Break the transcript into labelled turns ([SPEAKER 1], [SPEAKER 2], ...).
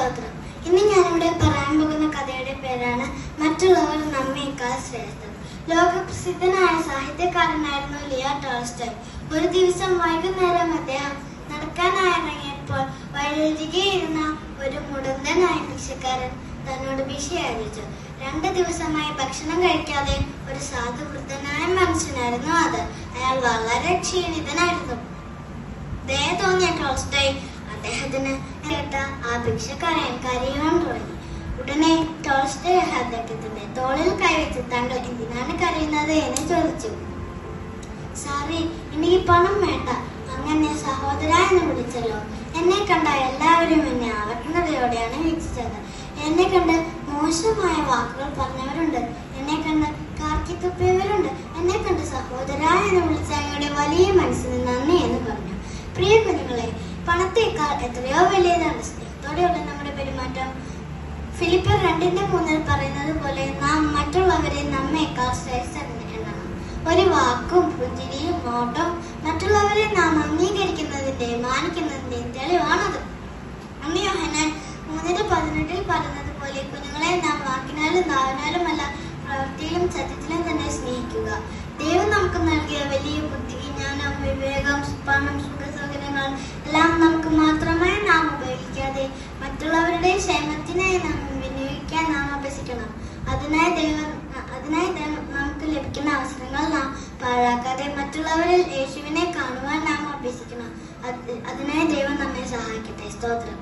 [SPEAKER 1] സ്തോത്രം. ഇന്ന് ഞാനിവിടെ പറയാൻ പോകുന്ന കഥയുടെ പേരാണ് മറ്റുള്ളവർ നമ്മേക്കാൾ ശ്രേഷ്ഠർ. ലോകപ്രസിദ്ധനായ സാഹിത്യകാരനായിരുന്നു ലിയോ ടോൾസ്റ്റോയ്. ഒരു ദിവസം വൈകുന്നേരം അദ്ദേഹം നടക്കാനായിറങ്ങിയപ്പോൾ വഴിയരികെയിരുന്ന ഒരു മുടന്തനായ ഭിക്ഷക്കാരൻ തന്നോട് ഭിക്ഷ യാചിച്ചു. 2 ദിവസമായി ഭക്ഷണം കഴിക്കാതെ ഒരു സാധുവൃദ്ധനായ മനുഷ്യനായിരുന്നു അത്. അയാൾ വളരെ ക്ഷീണിതനായിരുന്നു. ദയ തോന്നിയ ടോൾസ്റ്റോയ് അദ്ദേഹത്തിന് കേട്ട ആ ഭിക്ഷക്കാരൻ കരയാൻ തുടങ്ങി. ഉടനെ ടോൾസ്റ്റോയ് അദ്ദേഹത്തിന്റെ തോളിൽ കൈവച്ച് താങ്കൾ എന്തിനാണ് കരയുന്നത് എന്ന് ചോദിച്ചു. സാറി, എനിക്ക് പണം വേണ്ട, അങ്ങനെ സഹോദര എന്ന് വിളിച്ചല്ലോ. എന്നെ കണ്ട എല്ലാവരും എന്നെ അവജ്ഞതയോടെയാണ് വീക്ഷിച്ചത്. എന്നെ കണ്ട് മോശമായ വാക്കുകൾ പറഞ്ഞവരുണ്ട്, എന്നെ കണ്ട് കാർക്കി തുപ്പിയവരുണ്ട്. എന്നെ കണ്ട് സഹോദര എന്ന് വിളിച്ച അങ്ങയുടെ വലിയ മനസ്സിന് നന്ദി എന്ന് പറഞ്ഞു. പ്രിയ കുഞ്ഞുങ്ങളെ, പണത്തേക്കാൾ എത്രയോ വലിയതാണ് സ്നേഹത്തോടെയുള്ള നമ്മുടെ പെരുമാറ്റം. ഫിലിപ്പിയർ 2:3 പറയുന്നത് പോലെ നാം മറ്റുള്ളവരെ നമ്മേക്കാൾ ശ്രേഷ്ഠർ എണ്ണണം. ഒരു വാക്കും പുഞ്ചിരിയും നോട്ടവും മറ്റുള്ളവരെ നാം അംഗീകരിക്കുന്നതിന്റെയും മാനിക്കുന്നതിന്റെയും തെളിവാണത്. യോഹന്നാൻ 3:18 പറയുന്നത് പോലെ കുഞ്ഞുങ്ങളെ നാം വാക്കിനാലും നാവിനാലുമല്ല പ്രവൃത്തിയിലും സത്യത്തിലും തന്നെ സ്നേഹിക്കുക. ദൈവം നമുക്ക് നൽകിയ വലിയ ബുദ്ധി, ജ്ഞാനം, വിവേകം, പണം, സുഖസൗകര്യങ്ങൾ എല്ലാം നമുക്ക് മാത്രമായി നാം ഉപയോഗിക്കാതെ മറ്റുള്ളവരുടെ ക്ഷേമത്തിനായി നാം വിനിയോഗിക്കാൻ നാം അഭ്യസിക്കണം. അതിനായി നമുക്ക് ലഭിക്കുന്ന അവസരങ്ങൾ നാം പാഴാക്കാതെ മറ്റുള്ളവരിൽ യേശുവിനെ കാണുവാൻ നാം അഭ്യസിക്കണം. അതിനായി ദൈവം നമ്മെ സഹായിക്കട്ടെ. സ്തോത്രം.